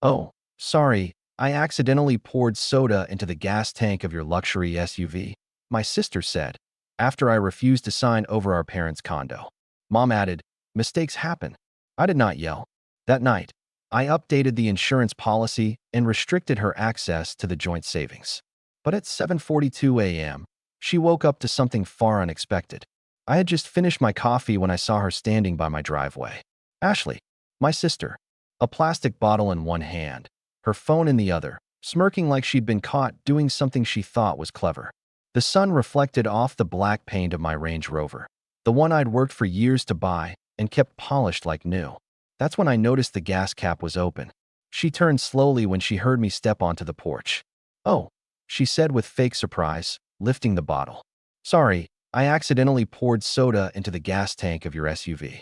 Oh, sorry, I accidentally poured soda into the gas tank of your luxury SUV, my sister said, after I refused to sign over our parents' condo. Mom added, mistakes happen. I did not yell. That night, I updated the insurance policy and restricted her access to the joint savings. But at 7:42 a.m., she woke up to something far unexpected. I had just finished my coffee when I saw her standing by my driveway. Ashley, my sister, a plastic bottle in one hand, her phone in the other, smirking like she'd been caught doing something she thought was clever. The sun reflected off the black paint of my Range Rover, the one I'd worked for years to buy and kept polished like new. That's when I noticed the gas cap was open. She turned slowly when she heard me step onto the porch. Oh, she said with fake surprise, lifting the bottle. Sorry, I accidentally poured soda into the gas tank of your SUV.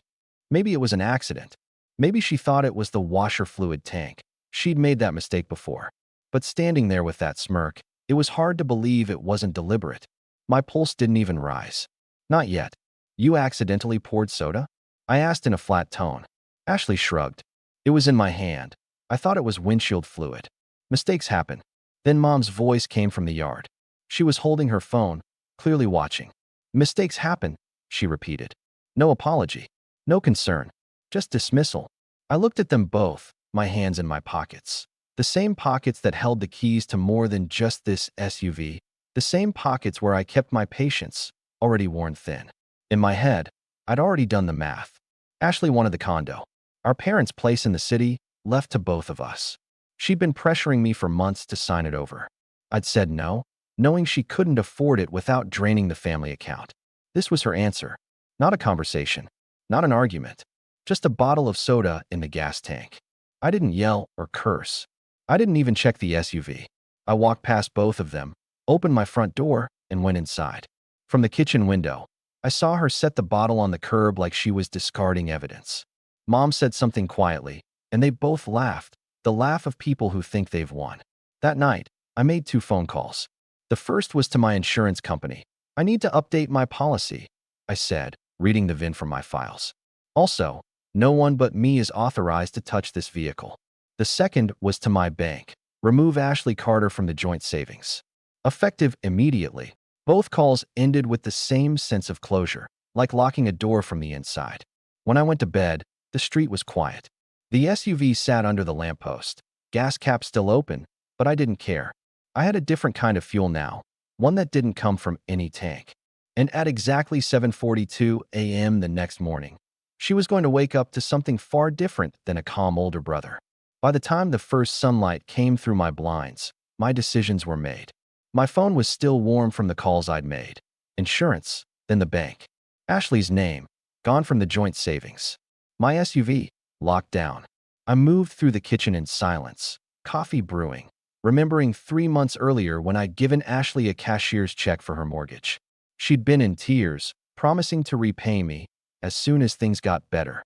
Maybe it was an accident. Maybe she thought it was the washer fluid tank. She'd made that mistake before. But standing there with that smirk, it was hard to believe it wasn't deliberate. My pulse didn't even rise. Not yet. You accidentally poured soda? I asked in a flat tone. Ashley shrugged. It was in my hand. I thought it was windshield fluid. Mistakes happen. Then Mom's voice came from the yard. She was holding her phone, clearly watching. Mistakes happen, she repeated. No apology. No concern. Just dismissal. I looked at them both, my hands in my pockets. The same pockets that held the keys to more than just this SUV. The same pockets where I kept my patience, already worn thin. In my head, I'd already done the math. Ashley wanted the condo. Our parents' place in the city, left to both of us. She'd been pressuring me for months to sign it over. I'd said no, knowing she couldn't afford it without draining the family account. This was her answer. Not a conversation. Not an argument. Just a bottle of soda in the gas tank. I didn't yell or curse. I didn't even check the SUV. I walked past both of them, opened my front door, and went inside. From the kitchen window, I saw her set the bottle on the curb like she was discarding evidence. Mom said something quietly, and they both laughed, the laugh of people who think they've won. That night, I made 2 phone calls. The first was to my insurance company. I need to update my policy, I said, reading the VIN from my files. Also, no one but me is authorized to touch this vehicle. The second was to my bank. Remove Ashley Carter from the joint savings. Effective immediately. Both calls ended with the same sense of closure, like locking a door from the inside. When I went to bed, the street was quiet. The SUV sat under the lamppost. Gas cap still open, but I didn't care. I had a different kind of fuel now, one that didn't come from any tank. And at exactly 7:42 a.m. the next morning, she was going to wake up to something far different than a calm older brother. By the time the first sunlight came through my blinds, my decisions were made. My phone was still warm from the calls I'd made. Insurance, then the bank. Ashley's name, gone from the joint savings. My SUV, locked down. I moved through the kitchen in silence, coffee brewing, remembering 3 months earlier when I'd given Ashley a cashier's check for her mortgage. She'd been in tears, promising to repay me as soon as things got better.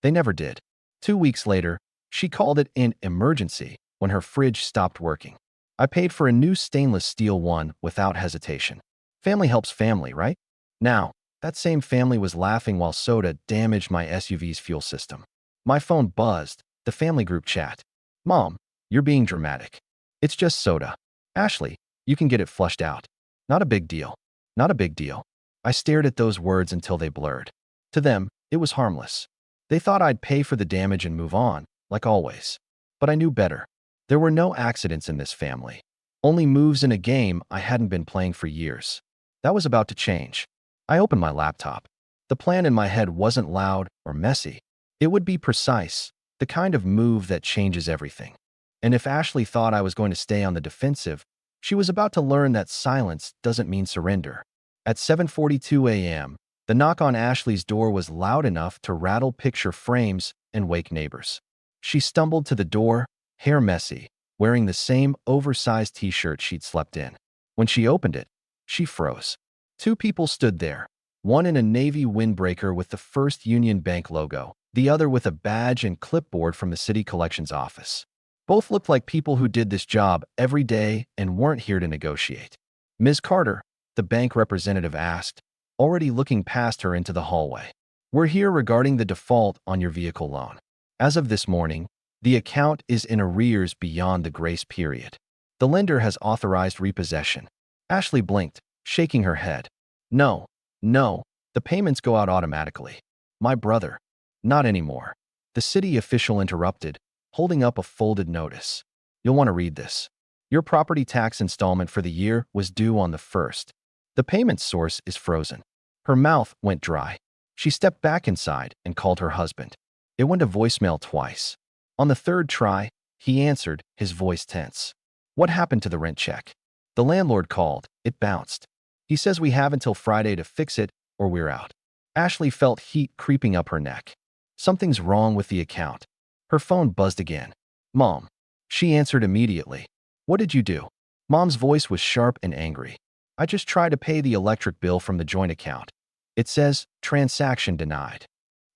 They never did. 2 weeks later, she called it an emergency when her fridge stopped working. I paid for a new stainless steel one without hesitation. Family helps family, right? Now, that same family was laughing while soda damaged my SUV's fuel system. My phone buzzed, the family group chat. Mom, you're being dramatic. It's just soda. Ashley, you can get it flushed out. Not a big deal. Not a big deal. I stared at those words until they blurred. To them, it was harmless. They thought I'd pay for the damage and move on, like always. But I knew better. There were no accidents in this family. Only moves in a game I hadn't been playing for years. That was about to change. I opened my laptop. The plan in my head wasn't loud or messy. It would be precise, the kind of move that changes everything. And if Ashley thought I was going to stay on the defensive, she was about to learn that silence doesn't mean surrender. At 7:42 a.m., the knock on Ashley's door was loud enough to rattle picture frames and wake neighbors. She stumbled to the door, hair messy, wearing the same oversized t-shirt she'd slept in. When she opened it, she froze. 2 people stood there, one in a navy windbreaker with the First Union Bank logo, the other with a badge and clipboard from the city collections office. Both looked like people who did this job every day and weren't here to negotiate. Ms. Carter, the bank representative asked, already looking past her into the hallway. We're here regarding the default on your vehicle loan. As of this morning, The account is in arrears beyond the grace period. The lender has authorized repossession. Ashley blinked, shaking her head. No, no, the payments go out automatically. My brother. Not anymore. The city official interrupted, holding up a folded notice. You'll want to read this. Your property tax installment for the year was due on the 1st. The payment source is frozen. Her mouth went dry. She stepped back inside and called her husband. It went to voicemail twice. On the third try, he answered, his voice tense. What happened to the rent check? The landlord called. It bounced. He says we have until Friday to fix it or we're out. Ashley felt heat creeping up her neck. Something's wrong with the account. Her phone buzzed again. Mom. She answered immediately. What did you do? Mom's voice was sharp and angry. I just tried to pay the electric bill from the joint account. It says, transaction denied.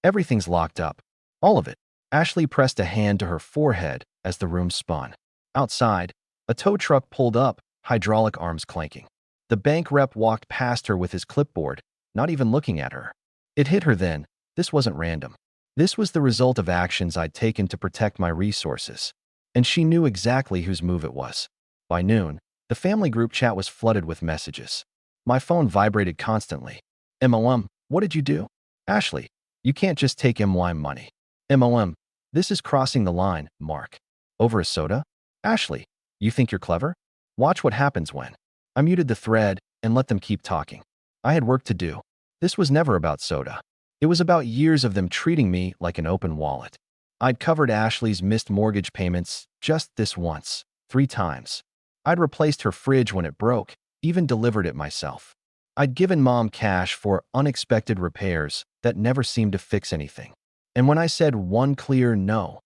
Everything's locked up. All of it. Ashley pressed a hand to her forehead as the room spun. Outside, a tow truck pulled up, hydraulic arms clanking. The bank rep walked past her with his clipboard, not even looking at her. It hit her then. This wasn't random. This was the result of actions I'd taken to protect my resources. And she knew exactly whose move it was. By noon, the family group chat was flooded with messages. My phone vibrated constantly. MOM, what did you do? Ashley, you can't just take MY money. MOM, this is crossing the line, Mark. Over a soda? Ashley, you think you're clever? Watch what happens when. I muted the thread and let them keep talking. I had work to do. This was never about soda. It was about years of them treating me like an open wallet. I'd covered Ashley's missed mortgage payments just this once, 3 times. I'd replaced her fridge when it broke, even delivered it myself. I'd given Mom cash for unexpected repairs that never seemed to fix anything. And when I said one clear no,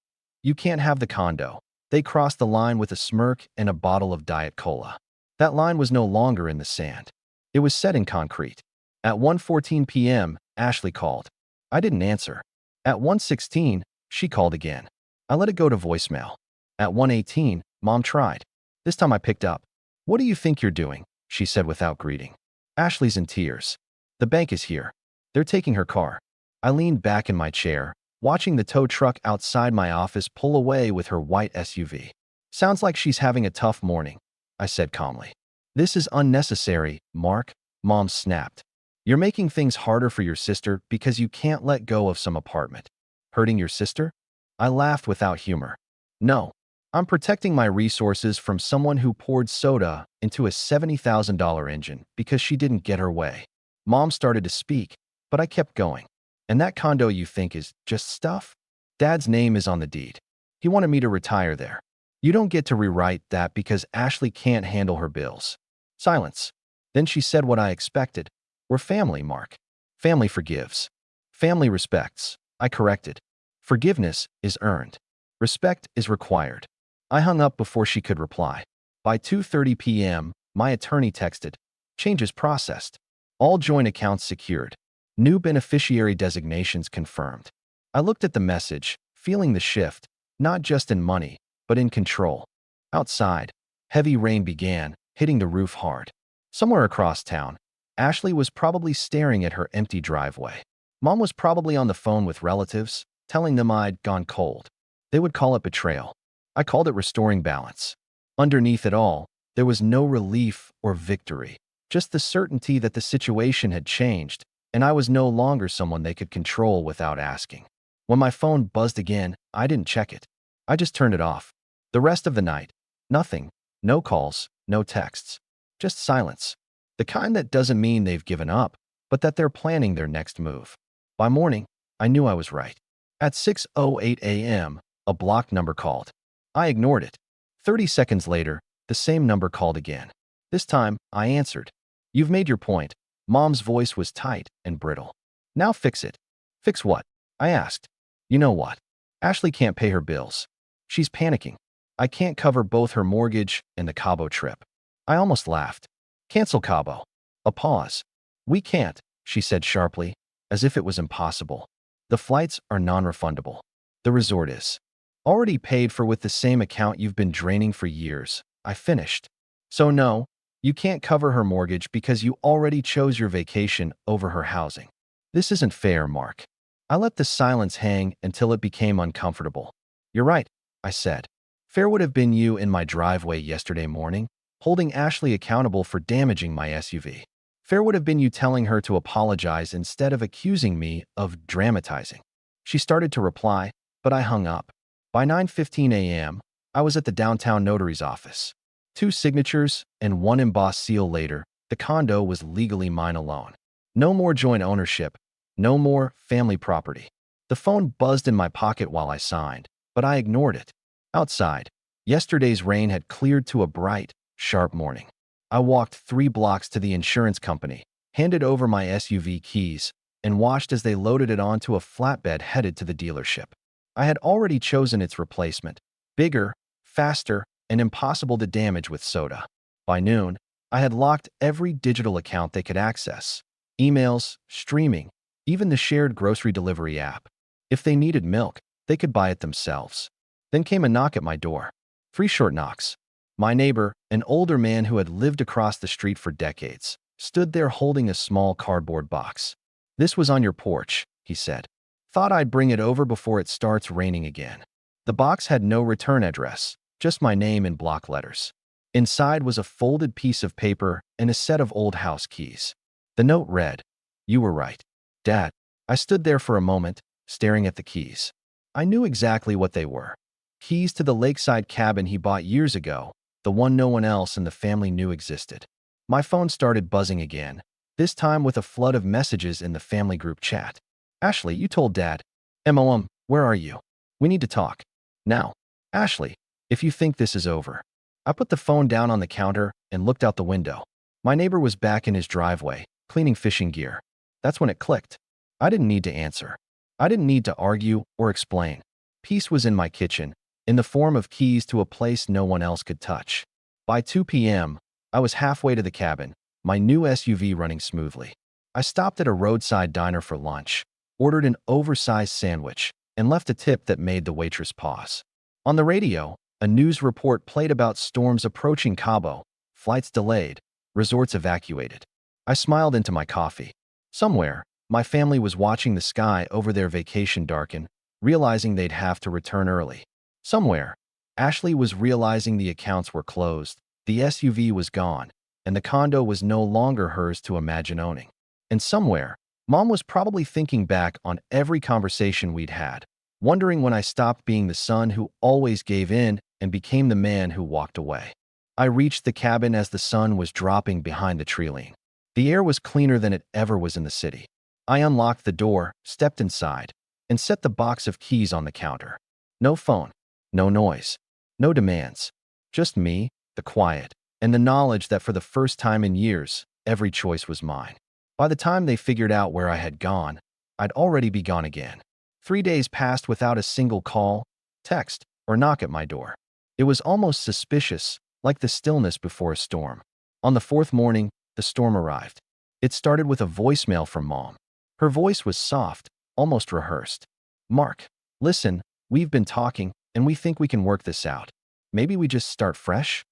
you can't have the condo, they crossed the line with a smirk and a bottle of Diet Cola. That line was no longer in the sand. It was set in concrete. At 1:14 p.m., Ashley called. I didn't answer. At 1:16, she called again. I let it go to voicemail. At 1:18, Mom tried. This time I picked up. What do you think you're doing? She said without greeting. Ashley's in tears. The bank is here. They're taking her car. I leaned back in my chair, watching the tow truck outside my office pull away with her white SUV. Sounds like she's having a tough morning, I said calmly. This is unnecessary, Mark, Mom snapped. You're making things harder for your sister because you can't let go of some apartment. Hurting your sister? I laughed without humor. No, I'm protecting my resources from someone who poured soda into a $70,000 engine because she didn't get her way. Mom started to speak, but I kept going. And that condo you think is just stuff? Dad's name is on the deed. He wanted me to retire there. You don't get to rewrite that because Ashley can't handle her bills. Silence. Then she said what I expected. We're family, Mark. Family forgives. Family respects. I corrected. Forgiveness is earned. Respect is required. I hung up before she could reply. By 2:30 p.m., my attorney texted. Changes processed. All joint accounts secured. New beneficiary designations confirmed. I looked at the message, feeling the shift, not just in money, but in control. Outside, heavy rain began, hitting the roof hard. Somewhere across town, Ashley was probably staring at her empty driveway. Mom was probably on the phone with relatives, telling them I'd gone cold. They would call it betrayal. I called it restoring balance. Underneath it all, there was no relief or victory, just the certainty that the situation had changed, and I was no longer someone they could control without asking. When my phone buzzed again, I didn't check it. I just turned it off. The rest of the night, nothing. No calls, no texts. Just silence. The kind that doesn't mean they've given up, but that they're planning their next move. By morning, I knew I was right. At 6:08 a.m., a blocked number called. I ignored it. 30 seconds later, the same number called again. This time, I answered. You've made your point. Mom's voice was tight and brittle. Now fix it. Fix what? I asked. You know what? Ashley can't pay her bills. She's panicking. I can't cover both her mortgage and the Cabo trip. I almost laughed. Cancel Cabo. A pause. We can't, she said sharply, as if it was impossible. The flights are non-refundable. The resort is. Already paid for with the same account you've been draining for years. I finished. So no, you can't cover her mortgage because you already chose your vacation over her housing. This isn't fair, Mark. I let the silence hang until it became uncomfortable. You're right. I said. Fair would have been you in my driveway yesterday morning, holding Ashley accountable for damaging my SUV. Fair would have been you telling her to apologize instead of accusing me of dramatizing. She started to reply, but I hung up. By 9:15 a.m., I was at the downtown notary's office. 2 signatures and 1 embossed seal later, the condo was legally mine alone. No more joint ownership, no more family property. The phone buzzed in my pocket while I signed, but I ignored it. Outside, yesterday's rain had cleared to a bright, sharp morning. I walked 3 blocks to the insurance company, handed over my SUV keys, and watched as they loaded it onto a flatbed headed to the dealership. I had already chosen its replacement, bigger, faster, and impossible to damage with soda. By noon, I had locked every digital account they could access: emails, streaming, even the shared grocery delivery app. If they needed milk, they could buy it themselves. Then came a knock at my door. 3 short knocks. My neighbor, an older man who had lived across the street for decades, stood there holding a small cardboard box. "This was on your porch," he said. "Thought I'd bring it over before it starts raining again." The box had no return address, just my name in block letters. Inside was a folded piece of paper and a set of old house keys. The note read, "You were right, Dad." I stood there for a moment, staring at the keys. I knew exactly what they were. Keys to the lakeside cabin he bought years ago, the one no one else in the family knew existed. My phone started buzzing again, this time with a flood of messages in the family group chat. "Ashley, you told Dad. Where are you? We need to talk. Now. Ashley, if you think this is over." I put the phone down on the counter and looked out the window. My neighbor was back in his driveway, cleaning fishing gear. That's when it clicked. I didn't need to answer. I didn't need to argue or explain. Peace was in my kitchen, in the form of keys to a place no one else could touch. By 2 p.m., I was halfway to the cabin, my new SUV running smoothly. I stopped at a roadside diner for lunch, ordered an oversized sandwich, and left a tip that made the waitress pause. On the radio, a news report played about storms approaching Cabo, flights delayed, resorts evacuated. I smiled into my coffee. Somewhere, my family was watching the sky over their vacation darken, realizing they'd have to return early. Somewhere, Ashley was realizing the accounts were closed, the SUV was gone, and the condo was no longer hers to imagine owning. And somewhere, Mom was probably thinking back on every conversation we'd had, wondering when I stopped being the son who always gave in and became the man who walked away. I reached the cabin as the sun was dropping behind the tree line. The air was cleaner than it ever was in the city. I unlocked the door, stepped inside, and set the box of keys on the counter. No phone, no noise, no demands. Just me, the quiet, and the knowledge that for the first time in years, every choice was mine. By the time they figured out where I had gone, I'd already be gone again. 3 days passed without a single call, text, or knock at my door. It was almost suspicious, like the stillness before a storm. On the 4th morning, the storm arrived. It started with a voicemail from Mom. Her voice was soft, almost rehearsed. "Mark, listen, we've been talking, and we think we can work this out. Maybe we just start fresh?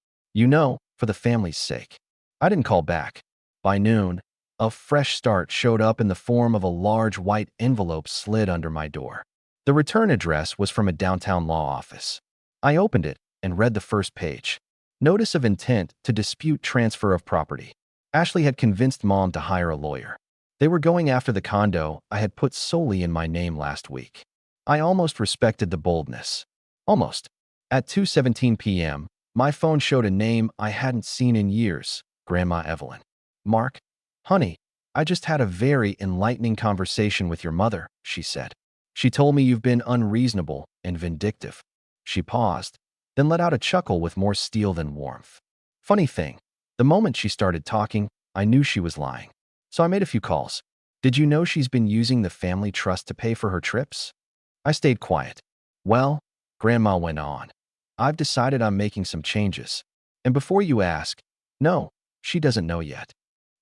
For the family's sake." I didn't call back. By noon, a fresh start showed up in the form of a large white envelope slid under my door. The return address was from a downtown law office. I opened it and read the first page. Notice of intent to dispute transfer of property. Ashley had convinced Mom to hire a lawyer. They were going after the condo I had put solely in my name last week. I almost respected the boldness. Almost. At 2:17 p.m., my phone showed a name I hadn't seen in years: Grandma Evelyn. "Mark, honey, I just had a very enlightening conversation with your mother," she said. "She told me you've been unreasonable and vindictive." She paused, then let out a chuckle with more steel than warmth. Funny thing, the moment she started talking, I knew she was lying. So I made a few calls. "Did you know she's been using the family trust to pay for her trips?" I stayed quiet. "Well," Grandma went on, "I've decided I'm making some changes. And before you ask, no, she doesn't know yet."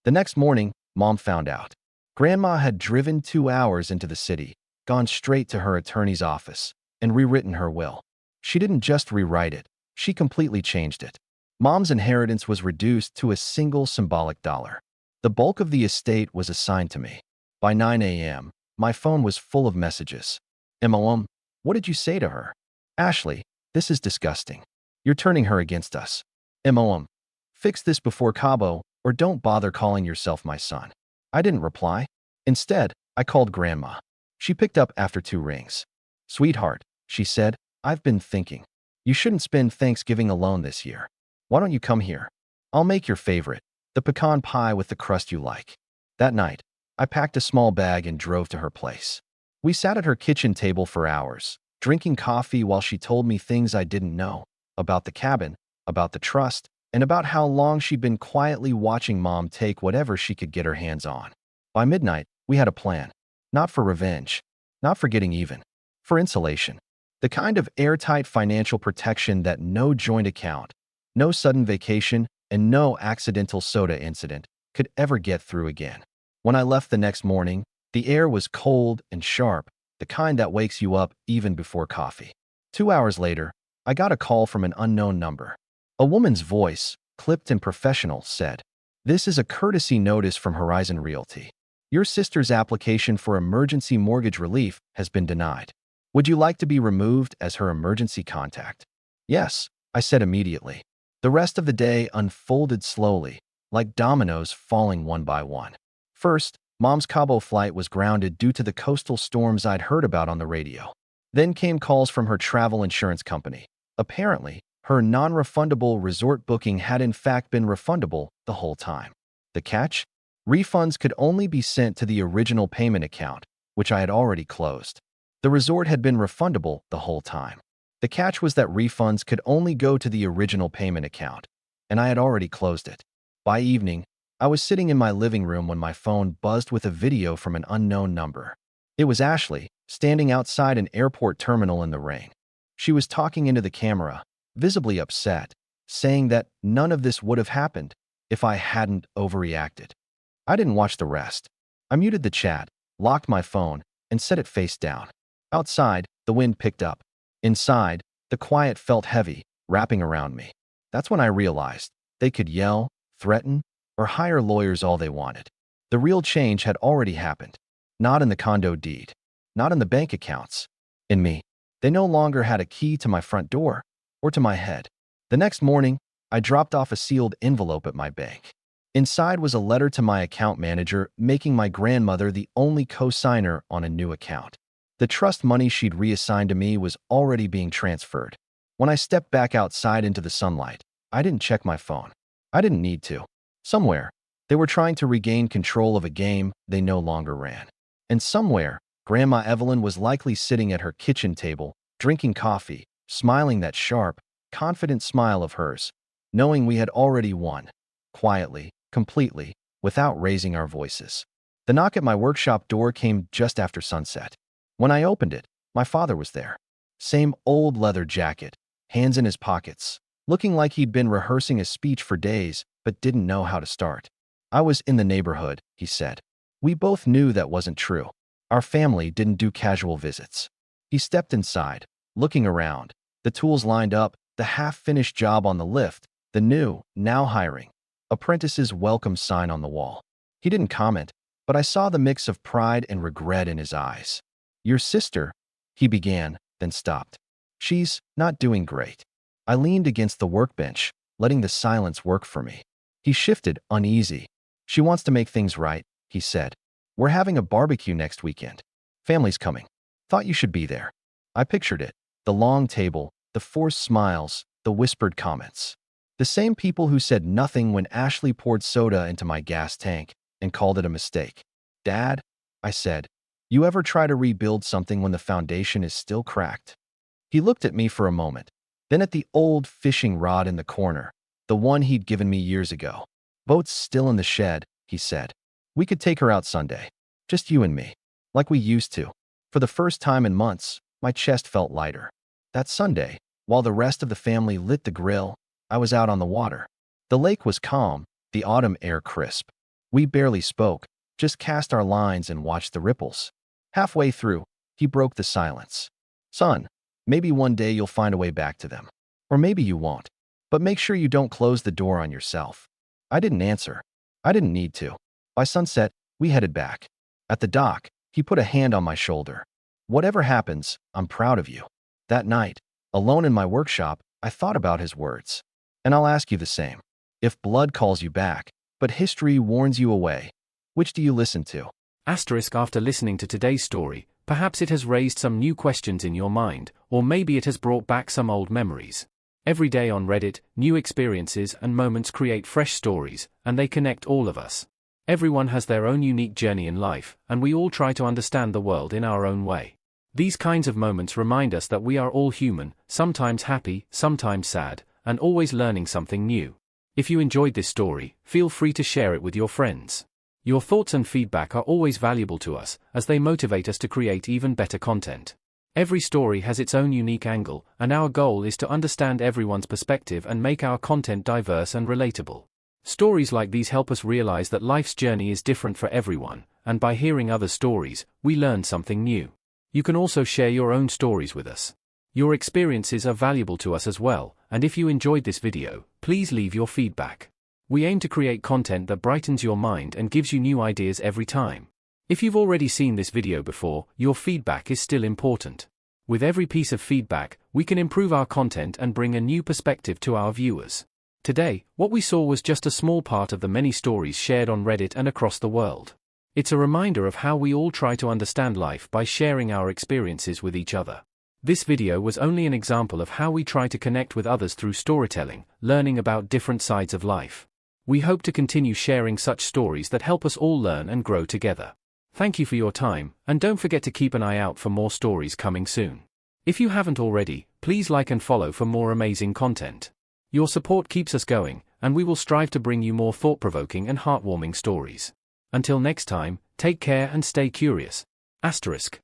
The next morning, Mom found out. Grandma had driven 2 hours into the city, gone straight to her attorney's office, and rewritten her will. She didn't just rewrite it, she completely changed it. Mom's inheritance was reduced to a single symbolic dollar. The bulk of the estate was assigned to me. By 9 a.m., my phone was full of messages. "What did you say to her?" "Ashley, This is disgusting. You're turning her against us. MOM. Fix this before Cabo, or don't bother calling yourself my son. I didn't reply. Instead, I called Grandma. She picked up after 2 rings. Sweetheart, she said, I've been thinking. You shouldn't spend Thanksgiving alone this year. Why don't you come here? I'll make your favorite, the pecan pie with the crust you like. That night, I packed a small bag and drove to her place. We sat at her kitchen table for hours, drinking coffee while she told me things I didn't know about the cabin, about the trust, and about how long she'd been quietly watching Mom take whatever she could get her hands on. By midnight, we had a plan. Not for revenge, not for getting even, for insulation. The kind of airtight financial protection that no joint account, no sudden vacation, and no accidental soda incident could ever get through again. When I left the next morning, the air was cold and sharp, the kind that wakes you up even before coffee. 2 hours later, I got a call from an unknown number. A woman's voice, clipped and professional, said, "This is a courtesy notice from Horizon Realty. Your sister's application for emergency mortgage relief has been denied. Would you like to be removed as her emergency contact?" Yes, I said immediately. The rest of the day unfolded slowly, like dominoes falling one by one. First, Mom's Cabo flight was grounded due to the coastal storms I'd heard about on the radio. Then came calls from her travel insurance company. Apparently, her non-refundable resort booking had in fact been refundable the whole time. The catch? Refunds could only be sent to the original payment account, which I had already closed. The resort had been refundable the whole time. The catch was that refunds could only go to the original payment account, and I had already closed it. By evening, I was sitting in my living room when my phone buzzed with a video from an unknown number. It was Ashley, standing outside an airport terminal in the rain. She was talking into the camera, visibly upset, saying that none of this would have happened if I hadn't overreacted. I didn't watch the rest. I muted the chat, locked my phone, and set it face down. Outside, the wind picked up. Inside, the quiet felt heavy, wrapping around me. That's when I realized they could yell, threaten, or hire lawyers all they wanted. The real change had already happened. Not in the condo deed. Not in the bank accounts. In me. They no longer had a key to my front door or to my head. The next morning, I dropped off a sealed envelope at my bank. Inside was a letter to my account manager making my grandmother the only co-signer on a new account. The trust money she'd reassigned to me was already being transferred. When I stepped back outside into the sunlight, I didn't check my phone. I didn't need to. Somewhere, they were trying to regain control of a game they no longer ran. And somewhere, Grandma Evelyn was likely sitting at her kitchen table, drinking coffee, smiling that sharp, confident smile of hers, knowing we had already won. Quietly, completely, without raising our voices. The knock at my workshop door came just after sunset. When I opened it, my father was there. Same old leather jacket, hands in his pockets, looking like he'd been rehearsing a speech for days but didn't know how to start. "I was in the neighborhood," he said. We both knew that wasn't true. Our family didn't do casual visits. He stepped inside, looking around, the tools lined up, the half-finished job on the lift, the new, now hiring, apprentices welcome sign on the wall. He didn't comment, but I saw the mix of pride and regret in his eyes. "Your sister," he began, then stopped. "She's not doing great." I leaned against the workbench, letting the silence work for me. He shifted, uneasy. "She wants to make things right," he said. "We're having a barbecue next weekend. Family's coming. Thought you should be there." I pictured it. The long table, the forced smiles, the whispered comments. The same people who said nothing when Ashley poured soda into my gas tank and called it a mistake. "Dad," I said, "you ever try to rebuild something when the foundation is still cracked?" He looked at me for a moment, then at the old fishing rod in the corner, the one he'd given me years ago. "Boat's still in the shed," he said. "We could take her out Sunday. Just you and me. Like we used to." For the first time in months, my chest felt lighter. That Sunday, while the rest of the family lit the grill, I was out on the water. The lake was calm, the autumn air crisp. We barely spoke, just cast our lines and watched the ripples. Halfway through, he broke the silence. "Son, maybe one day you'll find a way back to them. Or maybe you won't. But make sure you don't close the door on yourself." I didn't answer. I didn't need to. By sunset, we headed back. At the dock, he put a hand on my shoulder. "Whatever happens, I'm proud of you." That night, Alone in my workshop, I thought about his words. And I'll ask you the same. If blood calls you back, but history warns you away, which do you listen to? After listening to today's story, perhaps it has raised some new questions in your mind, or maybe it has brought back some old memories. Every day on Reddit, new experiences and moments create fresh stories, and they connect all of us. Everyone has their own unique journey in life, and we all try to understand the world in our own way. These kinds of moments remind us that we are all human, sometimes happy, sometimes sad, and always learning something new. If you enjoyed this story, feel free to share it with your friends. Your thoughts and feedback are always valuable to us, as they motivate us to create even better content. Every story has its own unique angle, and our goal is to understand everyone's perspective and make our content diverse and relatable. Stories like these help us realize that life's journey is different for everyone, and by hearing other stories, we learn something new. You can also share your own stories with us. Your experiences are valuable to us as well, and if you enjoyed this video, please leave your feedback. We aim to create content that brightens your mind and gives you new ideas every time. If you've already seen this video before, your feedback is still important. With every piece of feedback, we can improve our content and bring a new perspective to our viewers. Today, what we saw was just a small part of the many stories shared on Reddit and across the world. It's a reminder of how we all try to understand life by sharing our experiences with each other. This video was only an example of how we try to connect with others through storytelling, learning about different sides of life. We hope to continue sharing such stories that help us all learn and grow together. Thank you for your time, and don't forget to keep an eye out for more stories coming soon. If you haven't already, please like and follow for more amazing content. Your support keeps us going, and we will strive to bring you more thought-provoking and heartwarming stories. Until next time, take care and stay curious. **